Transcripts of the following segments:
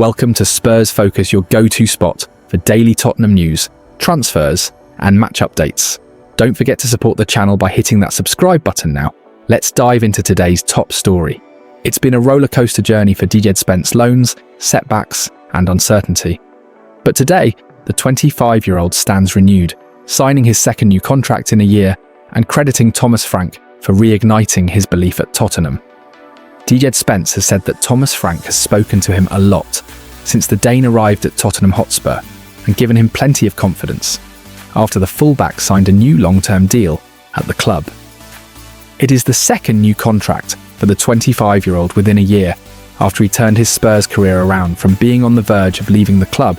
Welcome to Spurs Focus, your go-to spot for daily Tottenham news, transfers, and match updates. Don't forget to support the channel by hitting that subscribe button now. Let's dive into today's top story. It's been a rollercoaster journey for Djed Spence loans, setbacks, and uncertainty. But today, the 25-year-old stands renewed, signing his second new contract in a year and crediting Thomas Frank for reigniting his belief at Tottenham. Djed Spence has said that Thomas Frank has spoken to him a lot since the Dane arrived at Tottenham Hotspur and given him plenty of confidence after the fullback signed a new long-term deal at the club. It is the second new contract for the 25-year-old within a year after he turned his Spurs career around from being on the verge of leaving the club,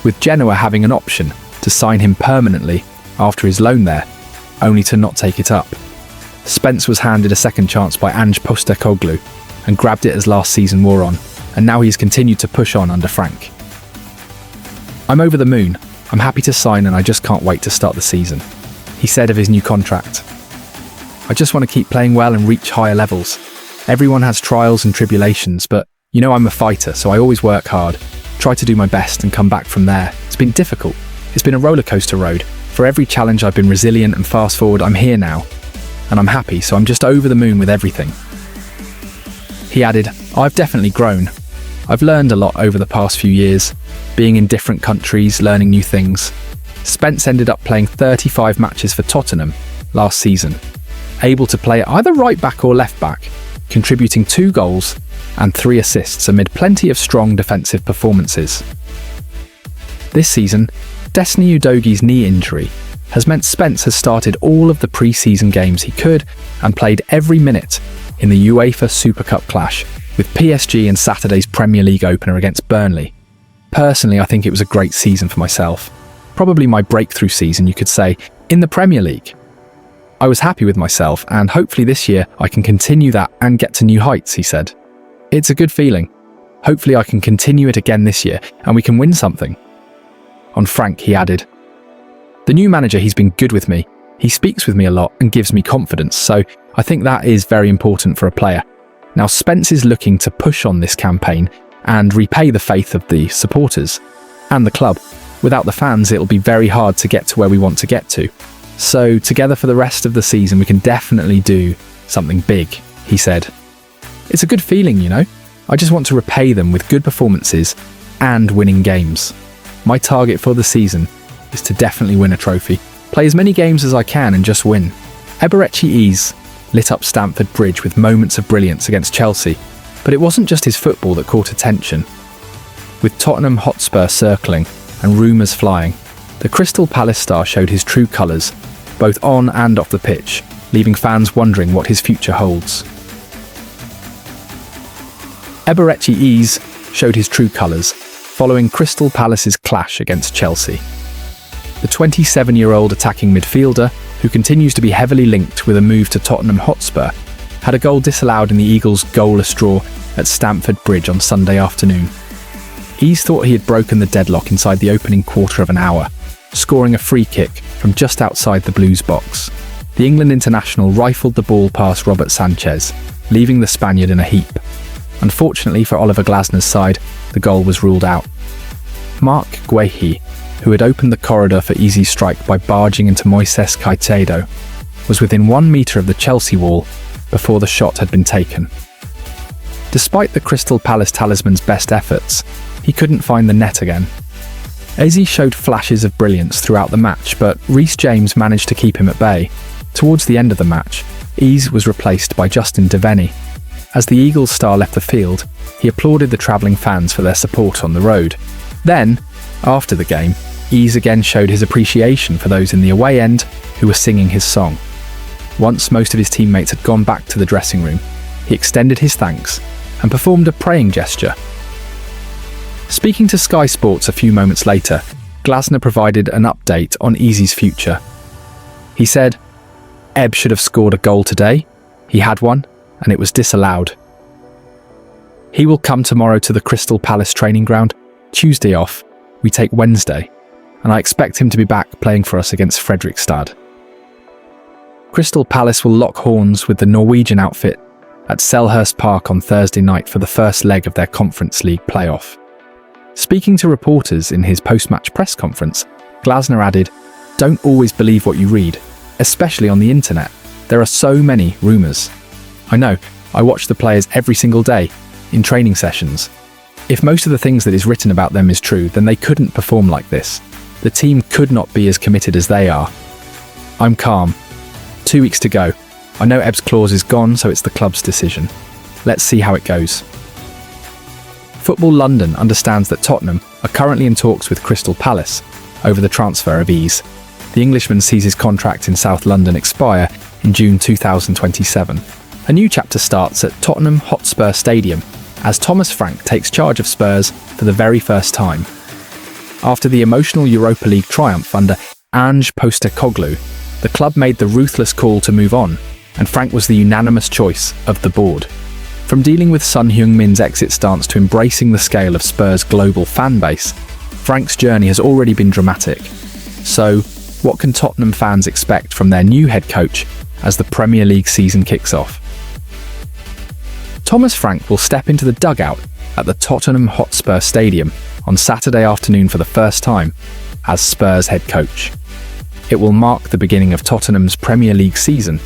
with Genoa having an option to sign him permanently after his loan there, only to not take it up. Spence was handed a second chance by Ange Postecoglou and grabbed it as last season wore on, and now he's continued to push on under Frank. "I'm over the moon. I'm happy to sign and I just can't wait to start the season," he said of his new contract. "I just want to keep playing well and reach higher levels. Everyone has trials and tribulations, but you know I'm a fighter, so I always work hard, try to do my best and come back from there. It's been difficult. It's been a rollercoaster road. For every challenge I've been resilient, and fast forward, I'm here now. And I'm happy, so I'm just over the moon with everything." He added, "I've definitely grown. I've learned a lot over the past few years, being in different countries, learning new things." Spence ended up playing 35 matches for Tottenham last season, able to play either right back or left back, contributing 2 goals and 3 assists amid plenty of strong defensive performances. This season, Destiny Udogi's knee injury has meant Spence has started all of the pre-season games he could and played every minute in the UEFA Super Cup clash with PSG in Saturday's Premier League opener against Burnley. Personally, I think it was a great season for myself. Probably my breakthrough season, you could say, in the Premier League. I was happy with myself, and hopefully this year I can continue that and get to new heights, he said. "It's a good feeling. Hopefully I can continue it again this year and we can win something." On Frank, he added, "The new manager, he's been good with me. He speaks with me a lot and gives me confidence, so I think that is very important for a player. Now Spence is looking to push on this campaign and repay the faith of the supporters and the club. Without the fans, it'll be very hard to get to where we want to get to. So together for the rest of the season, we can definitely do something big," he said. "It's a good feeling, you know. I just want to repay them with good performances and winning games. My target for the season is to definitely win a trophy, play as many games as I can and just win." Eberechi Eze lit up Stamford Bridge with moments of brilliance against Chelsea, but it wasn't just his football that caught attention. With Tottenham Hotspur circling and rumours flying, the Crystal Palace star showed his true colours, both on and off the pitch, leaving fans wondering what his future holds. Eberechi Eze showed his true colours following Crystal Palace's clash against Chelsea. The 27-year-old attacking midfielder, who continues to be heavily linked with a move to Tottenham Hotspur, had a goal disallowed in the Eagles' goalless draw at Stamford Bridge on Sunday afternoon. Eze thought he had broken the deadlock inside the opening quarter of an hour, scoring a free kick from just outside the Blues box. The England international rifled the ball past Robert Sanchez, leaving the Spaniard in a heap. Unfortunately for Oliver Glasner's side, the goal was ruled out. Marc Guehi, who had opened the corridor for Eze's strike by barging into Moises Caicedo, was within 1 metre of the Chelsea wall before the shot had been taken. Despite the Crystal Palace talisman's best efforts, he couldn't find the net again. Eze showed flashes of brilliance throughout the match, but Reece James managed to keep him at bay. Towards the end of the match, Eze was replaced by Justin Devenny. As the Eagles star left the field, he applauded the travelling fans for their support on the road. Then, after the game, Eze again showed his appreciation for those in the away end who were singing his song. Once most of his teammates had gone back to the dressing room, he extended his thanks and performed a praying gesture. Speaking to Sky Sports a few moments later, Glasner provided an update on Eze's future. He said, "Eb should have scored a goal today. He had one, and it was disallowed. He will come tomorrow to the Crystal Palace training ground. Tuesday off, we take Wednesday, and I expect him to be back playing for us against Fredrikstad." Crystal Palace will lock horns with the Norwegian outfit at Selhurst Park on Thursday night for the first leg of their Conference League playoff. Speaking to reporters in his post-match press conference, Glasner added, "Don't always believe what you read, especially on the internet. There are so many rumours. I know, I watch the players every single day, in training sessions. If most of the things that is written about them is true, then they couldn't perform like this. The team could not be as committed as they are. I'm calm. 2 weeks to go. I know Ebb's clause is gone, so it's the club's decision. Let's see how it goes." Football London understands that Tottenham are currently in talks with Crystal Palace over the transfer of Eze. The Englishman sees his contract in South London expire in June 2027. A new chapter starts at Tottenham Hotspur Stadium as Thomas Frank takes charge of Spurs for the very first time. After the emotional Europa League triumph under Ange Postecoglou, the club made the ruthless call to move on, and Frank was the unanimous choice of the board. From dealing with Son Heung-min's exit stance to embracing the scale of Spurs' global fan base, Frank's journey has already been dramatic. So, what can Tottenham fans expect from their new head coach as the Premier League season kicks off? Thomas Frank will step into the dugout at the Tottenham Hotspur Stadium on Saturday afternoon for the first time as Spurs head coach. It will mark the beginning of Tottenham's Premier League season,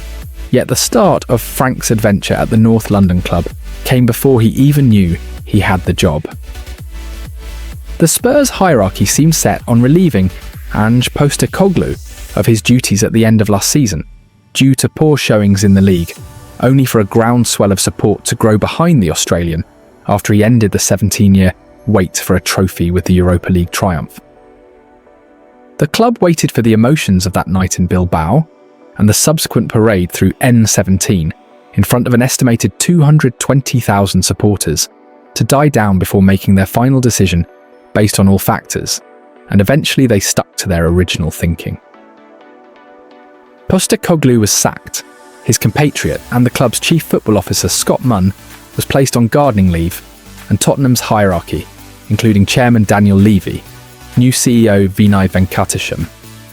yet the start of Frank's adventure at the North London club came before he even knew he had the job. The Spurs hierarchy seemed set on relieving Ange Postecoglou of his duties at the end of last season, due to poor showings in the league, only for a groundswell of support to grow behind the Australian after he ended the 17-year wait for a trophy with the Europa League triumph. The club waited for the emotions of that night in Bilbao and the subsequent parade through N17 in front of an estimated 220,000 supporters to die down before making their final decision based on all factors, and eventually they stuck to their original thinking. Postecoglou was sacked. His compatriot and the club's chief football officer Scott Munn was placed on gardening leave, and Tottenham's hierarchy, including chairman Daniel Levy, new CEO Vinay Venkatesham,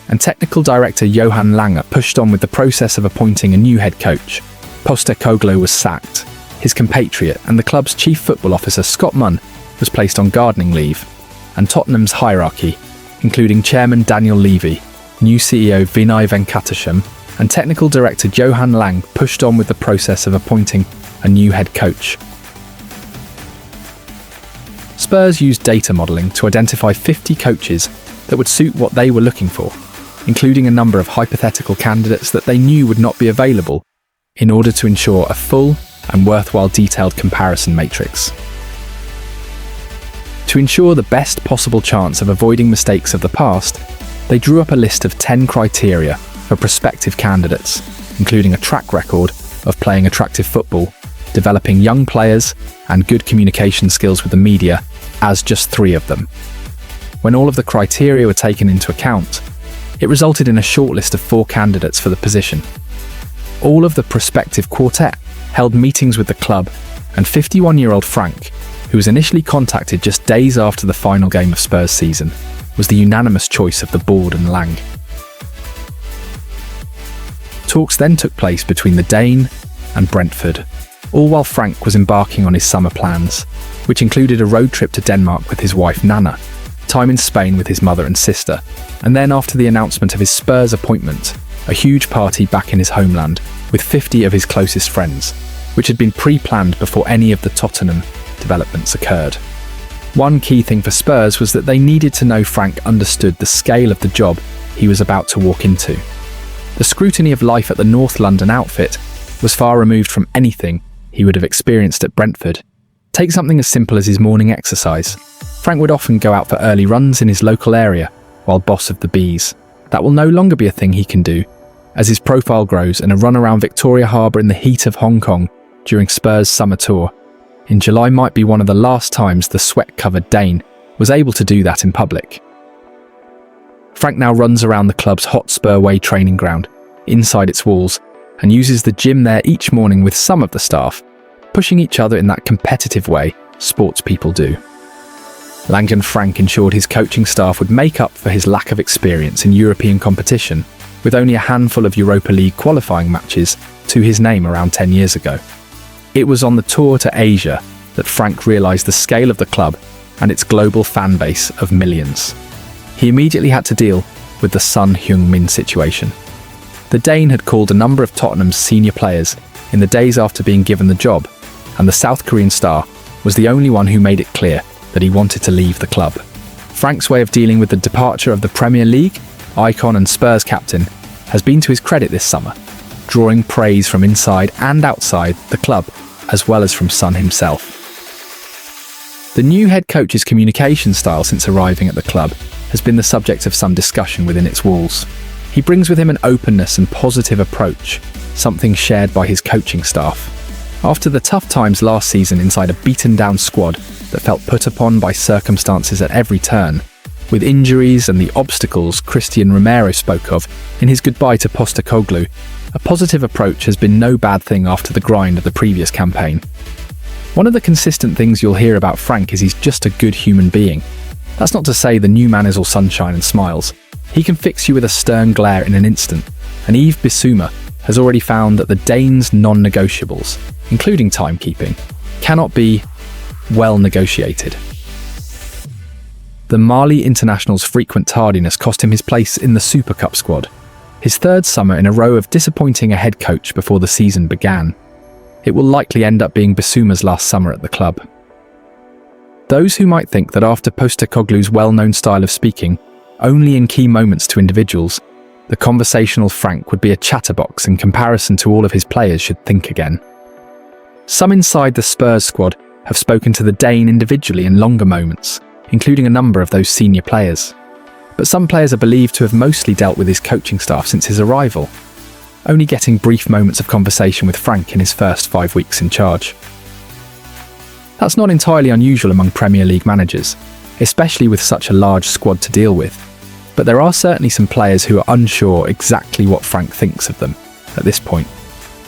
and technical director Johan Lange pushed on with the process of appointing a new head coach. Postecoglou was sacked. His compatriot and the club's chief football officer Scott Munn was placed on gardening leave, and Tottenham's hierarchy, including chairman Daniel Levy, new CEO Vinay Venkatesham, and technical director Johan Lange pushed on with the process of appointing a new head coach. Spurs used data modelling to identify 50 coaches that would suit what they were looking for, including a number of hypothetical candidates that they knew would not be available, in order to ensure a full and worthwhile detailed comparison matrix. To ensure the best possible chance of avoiding mistakes of the past, they drew up a list of 10 criteria for prospective candidates, including a track record of playing attractive football, developing young players, and good communication skills with the media, as just 3 of them. When all of the criteria were taken into account, it resulted in a shortlist of 4 candidates for the position. All of the prospective quartet held meetings with the club, and 51-year-old Frank, who was initially contacted just days after the final game of Spurs season, was the unanimous choice of the board and Lang. Talks then took place between the Dane and Brentford, all while Frank was embarking on his summer plans, which included a road trip to Denmark with his wife Nana, time in Spain with his mother and sister, and then after the announcement of his Spurs appointment, a huge party back in his homeland with 50 of his closest friends, which had been pre-planned before any of the Tottenham developments occurred. One key thing for Spurs was that they needed to know Frank understood the scale of the job he was about to walk into. The scrutiny of life at the North London outfit was far removed from anything he would have experienced at Brentford. Take something as simple as his morning exercise. Frank would often go out for early runs in his local area while boss of the Bees. That will no longer be a thing he can do, as his profile grows, and a run around Victoria Harbour in the heat of Hong Kong during Spurs' summer tour in July might be one of the last times the sweat-covered Dane was able to do that in public. Frank now runs around the club's Hotspur Way training ground, inside its walls, and uses the gym there each morning with some of the staff, pushing each other in that competitive way sports people do. Lang and Frank ensured his coaching staff would make up for his lack of experience in European competition, with only a handful of Europa League qualifying matches to his name around 10 years ago. It was on the tour to Asia that Frank realised the scale of the club and its global fan base of millions. He immediately had to deal with the Son Heung-min situation. The Dane had called a number of Tottenham's senior players in the days after being given the job, and the South Korean star was the only one who made it clear that he wanted to leave the club. Frank's way of dealing with the departure of the Premier League icon and Spurs captain has been to his credit this summer, drawing praise from inside and outside the club, as well as from Son himself. The new head coach's communication style since arriving at the club has been the subject of some discussion within its walls. He brings with him an openness and positive approach, something shared by his coaching staff. After the tough times last season inside a beaten-down squad that felt put upon by circumstances at every turn, with injuries and the obstacles Christian Romero spoke of in his goodbye to Postecoglou, a positive approach has been no bad thing after the grind of the previous campaign. One of the consistent things you'll hear about Frank is he's just a good human being. That's not to say the new man is all sunshine and smiles. He can fix you with a stern glare in an instant, and Yves Bissouma has already found that the Danes' non-negotiables, including timekeeping, cannot be well negotiated. The Mali international's frequent tardiness cost him his place in the Super Cup squad, his third summer in a row of disappointing a head coach before the season began. It will likely end up being Bissouma's last summer at the club. Those who might think that after Postecoglou's well-known style of speaking, only in key moments to individuals, the conversational Frank would be a chatterbox in comparison to all of his players should think again. Some inside the Spurs squad have spoken to the Dane individually in longer moments, including a number of those senior players. But some players are believed to have mostly dealt with his coaching staff since his arrival, only getting brief moments of conversation with Frank in his first 5 weeks in charge. That's not entirely unusual among Premier League managers, especially with such a large squad to deal with. But there are certainly some players who are unsure exactly what Frank thinks of them at this point.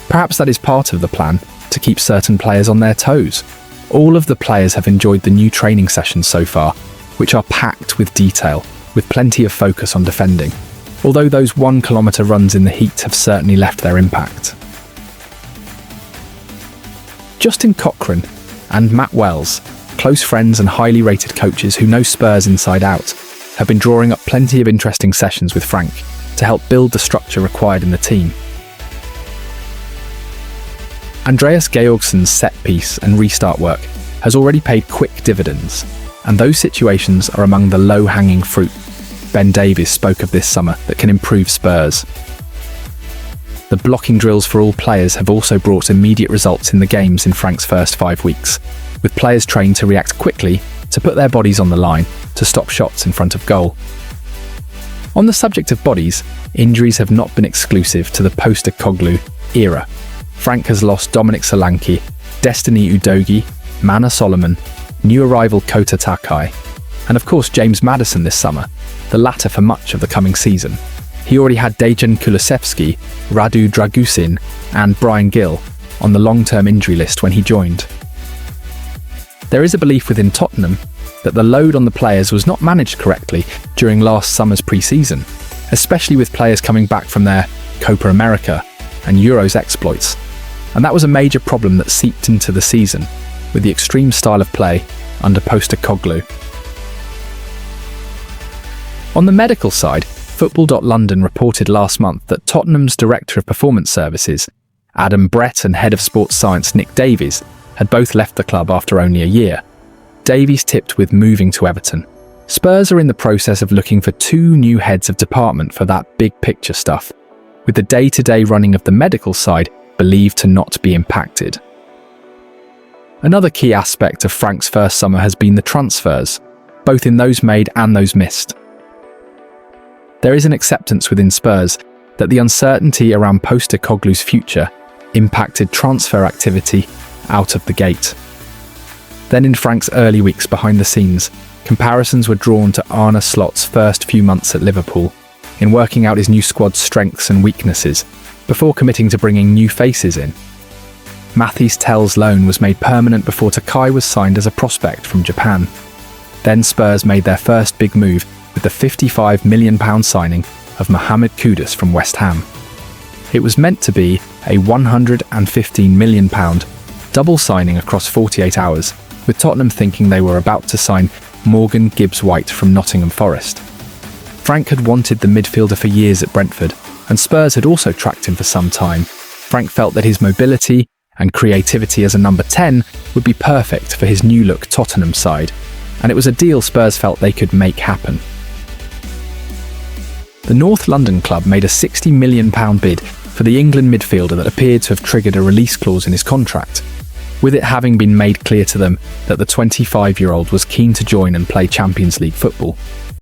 Perhaps that is part of the plan, to keep certain players on their toes. All of the players have enjoyed the new training sessions so far, which are packed with detail, with plenty of focus on defending, although those 1 kilometre runs in the heat have certainly left their impact. Justin Cochrane and Matt Wells, close friends and highly rated coaches who know Spurs inside out, have been drawing up plenty of interesting sessions with Frank to help build the structure required in the team. Andreas Georgsson's set-piece and restart work has already paid quick dividends, and those situations are among the low-hanging fruit Ben Davies spoke of this summer that can improve Spurs. The blocking drills for all players have also brought immediate results in the games in Frank's first 5 weeks, with players trained to react quickly, to put their bodies on the line, to stop shots in front of goal. On the subject of bodies, injuries have not been exclusive to the Postecoglou era. Frank has lost Dominic Solanke, Destiny Udogie, Mana Solomon, new arrival Kota Takai, and of course James Maddison this summer, the latter for much of the coming season. He already had Dejan Kulusevski, Radu Dragusin and Brian Gill on the long-term injury list when he joined. There is a belief within Tottenham that the load on the players was not managed correctly during last summer's pre-season, especially with players coming back from their Copa America and Euros exploits, and that was a major problem that seeped into the season with the extreme style of play under Postecoglou. On the medical side, Football.London reported last month that Tottenham's Director of Performance Services, Adam Brett, and Head of Sports Science Nick Davies had both left the club after only a year. Davies tipped with moving to Everton. Spurs are in the process of looking for 2 new heads of department for that big picture stuff, with the day-to-day running of the medical side believed to not be impacted. Another key aspect of Frank's first summer has been the transfers, both in those made and those missed. There is an acceptance within Spurs that the uncertainty around Postecoglou's future impacted transfer activity out of the gate. Then in Frank's early weeks behind the scenes, comparisons were drawn to Arne Slot's first few months at Liverpool, in working out his new squad's strengths and weaknesses, before committing to bringing new faces in. Mathys Tell's loan was made permanent before Takai was signed as a prospect from Japan. Then Spurs made their first big move with the £55 million signing of Mohamed Kudus from West Ham. It was meant to be a £115 million double signing across 48 hours, with Tottenham thinking they were about to sign Morgan Gibbs-White from Nottingham Forest. Frank had wanted the midfielder for years at Brentford, and Spurs had also tracked him for some time. Frank felt that his mobility and creativity as a number 10 would be perfect for his new-look Tottenham side, and it was a deal Spurs felt they could make happen. The North London club made a £60 million bid for the England midfielder that appeared to have triggered a release clause in his contract, with it having been made clear to them that the 25-year-old was keen to join and play Champions League football.